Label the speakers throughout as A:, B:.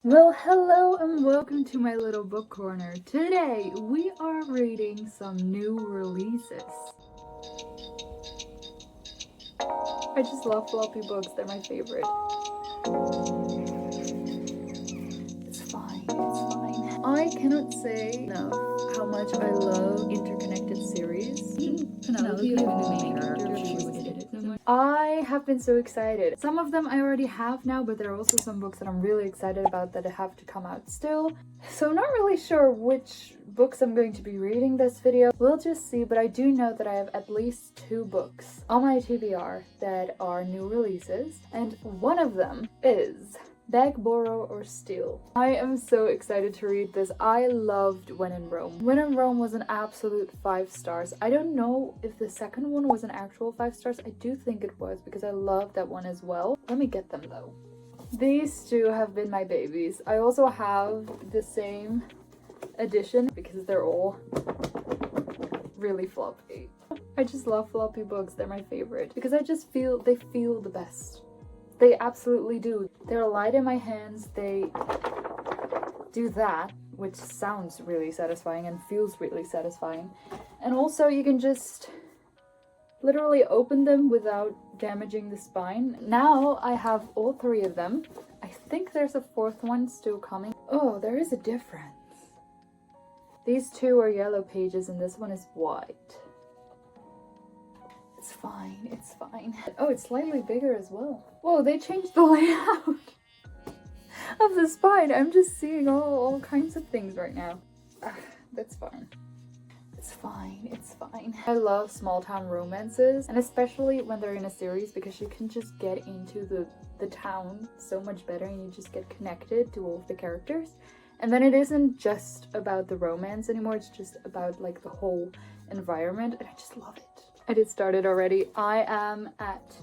A: Well, hello and welcome to my little book corner. Today we are reading some new releases. I just love floppy books, they're my favorite. It's fine, it's fine. I cannot say enough how much I love interconnected series. I have been so excited. Some of them I already have now, but there are also some books that I'm really excited about that have to come out still. So I'm not really sure which books I'm going to be reading this video. We'll just see, but I do know that I have at least 2 books on my TBR that are new releases, and one of them is Beg, Borrow, or Steal. I am so excited to read this. I loved When in Rome. When in Rome was an absolute 5 stars. I don't know if the second one was an actual 5 stars. I do think it was because I loved that one as well. Let me get them though. These two have been my babies. I also have the same edition because they're all really floppy. I just love floppy books. They're my favorite because I just feel they feel the best. They absolutely do. They're light in my hands. They do that, which sounds really satisfying and feels really satisfying. And also you can just literally open them without damaging the spine. Now I have all 3 of them. I think there's a 4th one still coming. Oh, there is a difference. These 2 are yellow pages and this one is white. It's fine, it's fine. Oh, it's slightly bigger as well. Whoa, they changed the layout of the spine. I'm just seeing all kinds of things right now. That's fine. It's fine, it's fine. I love small town romances, and especially when they're in a series because you can just get into the town so much better and you just get connected to all of the characters. And then it isn't just about the romance anymore, it's just about like the whole environment, and I just love it. I did start it already. I am at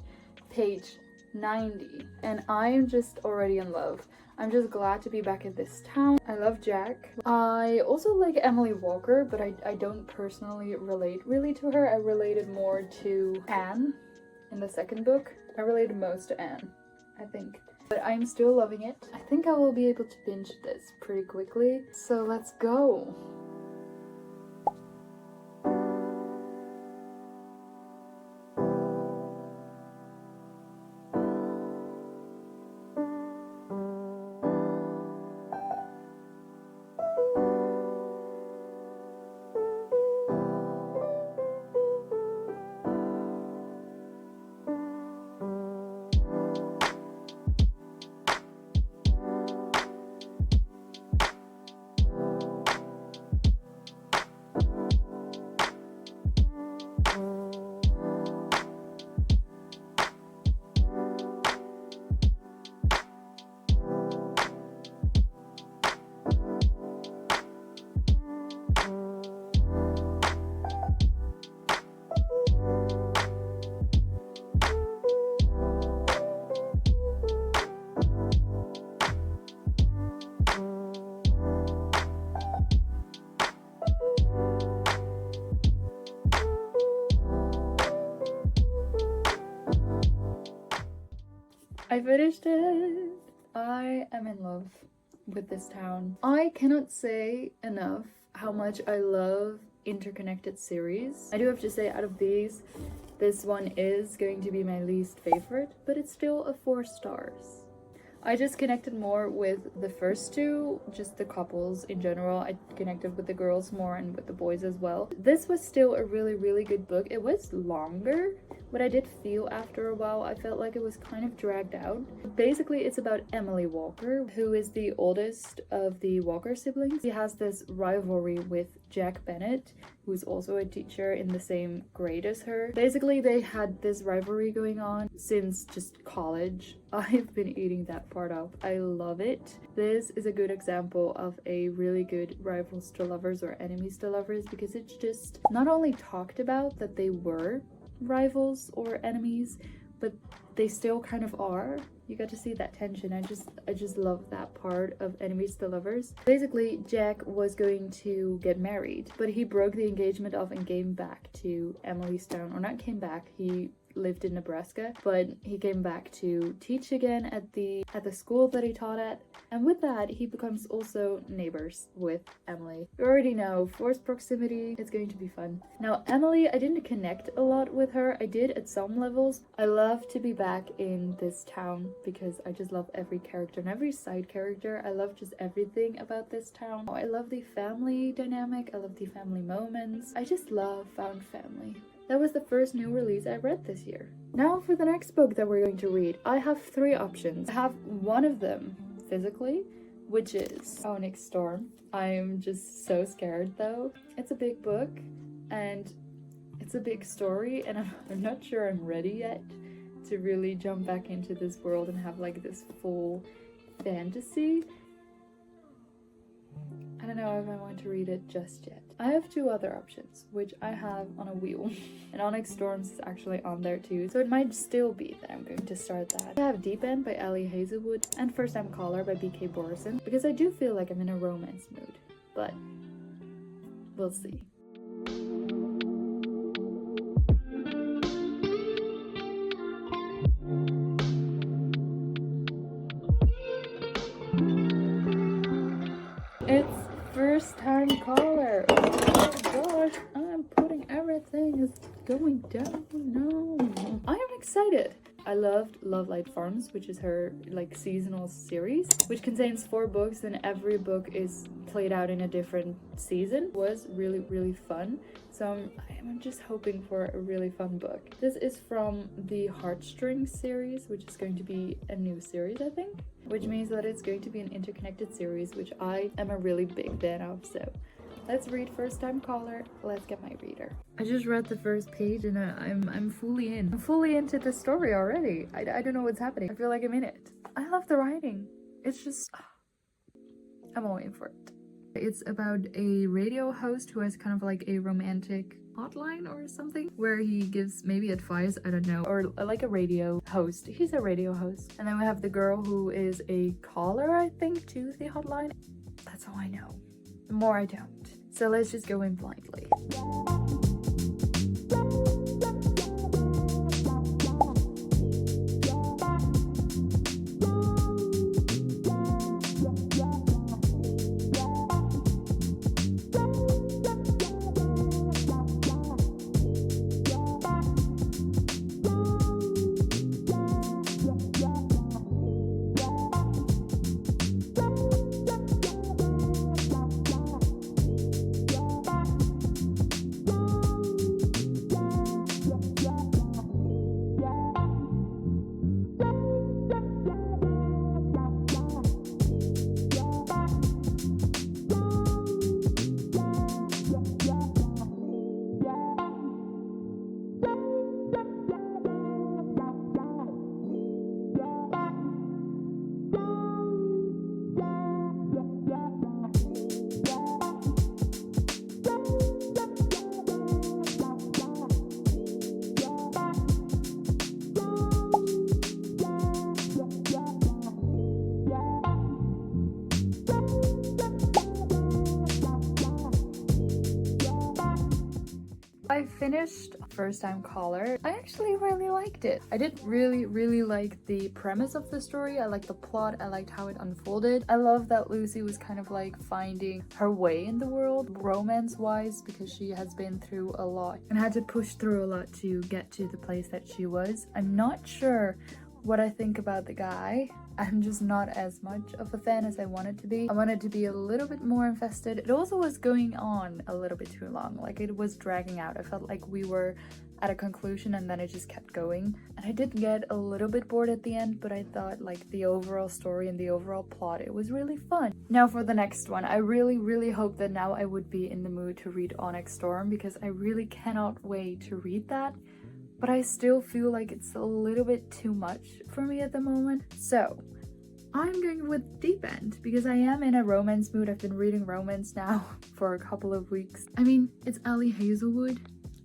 A: page 90 and I am just already in love. I'm just glad to be back in this town. I love Jack. I also like Emily Walker, but I don't personally relate really to her. I related more to Anne in the second book. I related most to Anne, I think. But I'm still loving it. I think I will be able to binge this pretty quickly. So let's go. I finished it. I am in love with this town. I cannot say enough how much I love interconnected series. I do have to say, out of these, this one is going to be my least favorite, but it's still a 4 stars. I just connected more with the first 2, just the couples in general. I connected with the girls more and with the boys as well. This was still a really good book. It was longer. What I did feel after a while, I felt like it was kind of dragged out. Basically, it's about Emily Walker, who is the oldest of the Walker siblings. She has this rivalry with Jack Bennett, who's also a teacher in the same grade as her. Basically, they had this rivalry going on since just college. I've been eating that part up. I love it. This is a good example of a really good rivals to lovers or enemies to lovers, because it's just not only talked about that they were rivals or enemies, but they still kind of are. You got to see that tension. I just love that part of enemies to lovers. Basically, Jack was going to get married, but he broke the engagement off and came back to Emily's town, or not came back, he lived in Nebraska, but he came back to teach again at the school that he taught at. And with that, he becomes also neighbors with Emily. You already know, forced proximity, it's going to be fun. Now, Emily, I didn't connect a lot with her. I did at some levels. I love to be back in this town because I just love every character and every side character. I love just everything about this town. I love the family dynamic. I love the family moments. I just love found family. That was the first new release I read this year. Now for the next book that we're going to read, I have 3 options. I have one of them physically, which is Onyx Storm. I'm just so scared though. It's a big book and it's a big story, and I'm not sure I'm ready yet to really jump back into this world and have like this full fantasy. I don't know if I want to read it just yet. I have 2 other options, which I have on a wheel. And Onyx Storms is actually on there too, so it might still be that I'm going to start that. I have Deep End by Ali Hazelwood and First Time Caller by B.K. Borison, because I do feel like I'm in a romance mood, but we'll see. It's First Time Caller. Oh my gosh, I'm putting everything is going down. No, I am excited. I loved Love Light Farms, which is her like seasonal series, which contains 4 books and every book is played out in a different season. It was really fun. So I'm just hoping for a really fun book. This is from the Heartstrings series, which is going to be a new series, I think, which means that it's going to be an interconnected series, which I am a really big fan of. So let's read First Time Caller. Let's get my reader. I just read the first page and I'm fully in. I'm fully into the story already. I don't know what's happening. I feel like I'm in it. I love the writing. It's just, I'm all in for it. It's about a radio host who has kind of like a romantic hotline or something where he gives maybe advice, I don't know, or like a radio host. He's a radio host. And then we have the girl who is a caller, I think, to the hotline. That's all I know. More I don't. So let's just go in blindly. I finished First Time Caller. I actually really liked it. I did really like the premise of the story. I liked the plot. I liked how it unfolded. I love that Lucy was kind of like finding her way in the world romance-wise, because she has been through a lot and had to push through a lot to get to the place that she was. I'm not sure what I think about the guy. I'm just not as much of a fan as I wanted to be. I wanted to be a little bit more invested. It also was going on a little bit too long. Like, it was dragging out. I felt like we were at a conclusion and then it just kept going. And I did get a little bit bored at the end, but I thought like the overall story and the overall plot, it was really fun. Now for the next one, I really hope that now I would be in the mood to read Onyx Storm, because I really cannot wait to read that. But I still feel like it's a little bit too much for me at the moment. So I'm going with Deep End because I am in a romance mood. I've been reading romance now for a couple of weeks. I mean, it's Ali Hazelwood,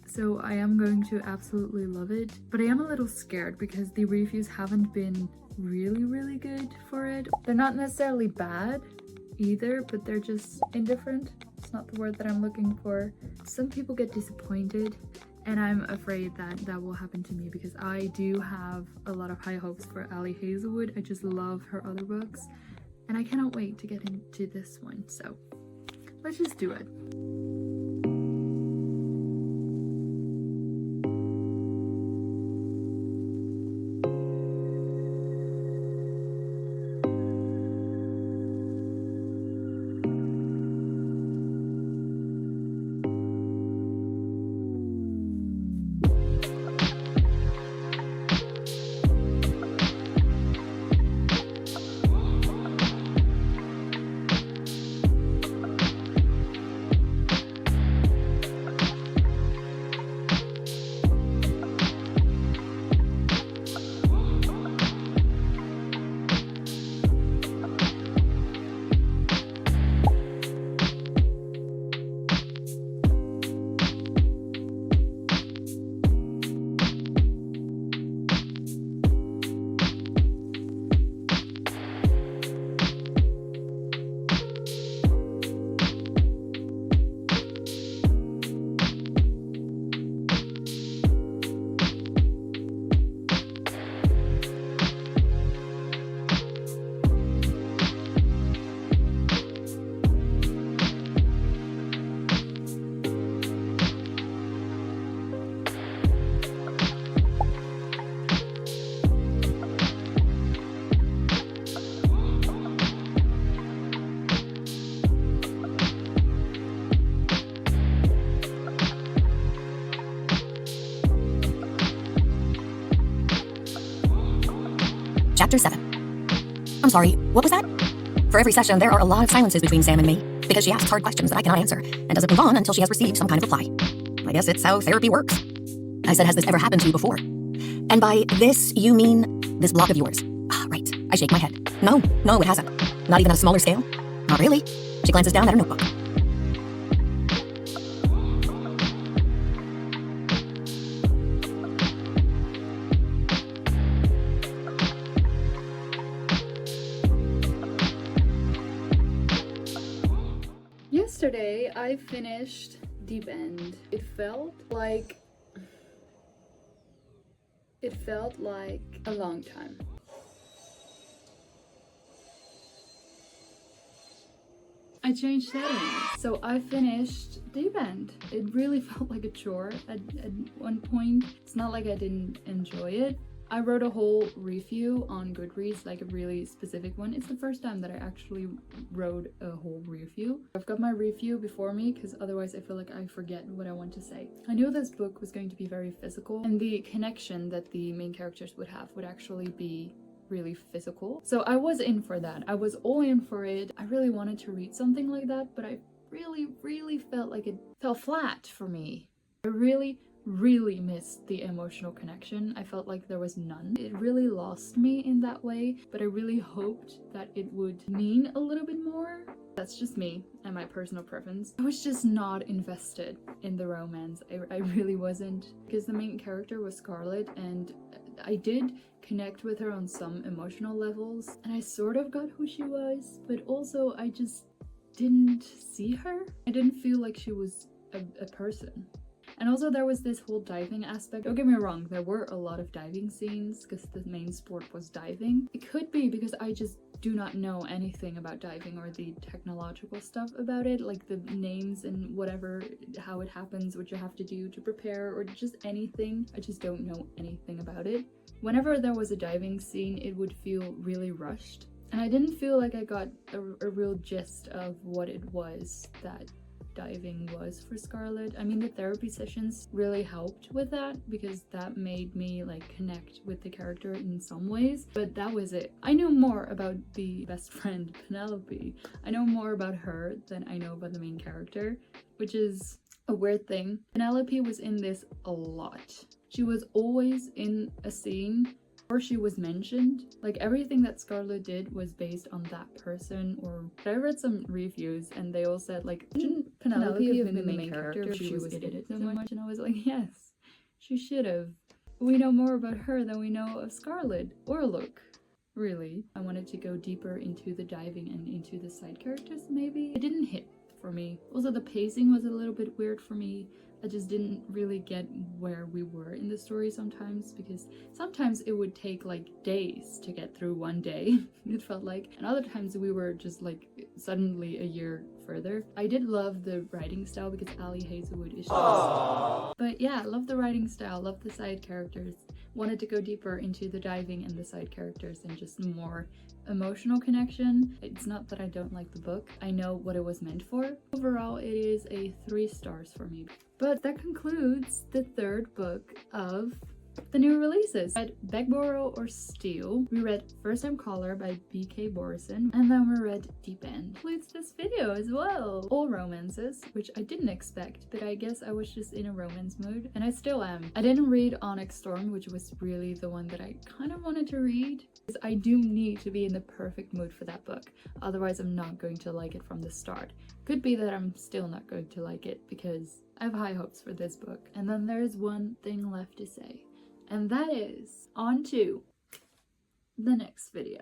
A: so I am going to absolutely love it. But I am a little scared because the reviews haven't been really good for it. They're not necessarily bad either, but they're just indifferent. It's not the word that I'm looking for. Some people get disappointed And I'm afraid that that will happen to me because I do have a lot of high hopes for Ali Hazelwood. I just love her other books and I cannot wait to get into this one. So let's just do it.
B: Chapter 7. I'm sorry, what was that? For every session, there are a lot of silences between Sam and me, because she asks hard questions that I cannot answer, and doesn't move on until she has received some kind of reply. I guess it's how therapy works. I said, has this ever happened to you before? And by this, you mean this block of yours? Ah, right. I shake my head. No, it hasn't. Not even on a smaller scale? Not really. She glances down at her notebook.
A: Yesterday, I finished Deep End. It felt like a long time. I changed settings. So I finished Deep End. It really felt like a chore at one point. It's not like I didn't enjoy it. I wrote a whole review on Goodreads, like a really specific one. It's the first time that I actually wrote a whole review. I've got my review before me because otherwise I feel like I forget what I want to say. I knew this book was going to be very physical and the connection that the main characters would have would actually be really physical. So I was in for that. I was all in for it. I really wanted to read something like that, but I really felt like it fell flat for me. I really missed the emotional connection. I felt like there was none. It really lost me in that way, but I really hoped that it would mean a little bit more. That's just me and my personal preference. I was just not invested in the romance. I really wasn't, because the main character was Scarlett and I did connect with her on some emotional levels and I sort of got who she was, but also I just didn't see her. I didn't feel like she was a person. And also there was this whole diving aspect. Don't get me wrong, there were a lot of diving scenes because the main sport was diving. It could be because I just do not know anything about diving or the technological stuff about it, like the names and whatever, how it happens, what you have to do to prepare, or just anything. I just don't know anything about it. Whenever there was a diving scene, it would feel really rushed. And I didn't feel like I got a real gist of what it was that diving was for Scarlett. I mean, the therapy sessions really helped with that because that made me like connect with the character in some ways, but that was it. I knew more about the best friend Penelope. I know more about her than I know about the main character, which is a weird thing. Penelope was in this a lot. She was always in a scene or she was mentioned. Like everything that Scarlett did was based on that person. Or I read some reviews and they all said like, shouldn't Penelope have been the main character if she was in it so much? And I was like, yes, she should have. We know more about her than we know of Scarlett or Luke. Really, I wanted to go deeper into the diving and into the side characters maybe. It didn't hit for me. Also, the pacing was a little bit weird for me. I just didn't really get where we were in the story sometimes, because sometimes it would take like days to get through one day, it felt like, and other times we were just like suddenly a year further. I did love the writing style because Ali Hazelwood is just... But yeah, love the writing style, love the side characters. Wanted to go deeper into the diving and the side characters and just more emotional connection. It's not that I don't like the book, I know what it was meant for. Overall, it is a 3 stars for me. But that concludes the 3rd book of the new releases. We read Beg, Borrow, or Steal. We read First Time Caller by B.K. Borison. And then we read Deep End. Includes this video as well. All romances, which I didn't expect, but I guess I was just in a romance mood. And I still am. I didn't read Onyx Storm, which was really the one that I kind of wanted to read, because I do need to be in the perfect mood for that book. Otherwise, I'm not going to like it from the start. Could be that I'm still not going to like it, because I have high hopes for this book. And then there's one thing left to say. And that is, on to the next video.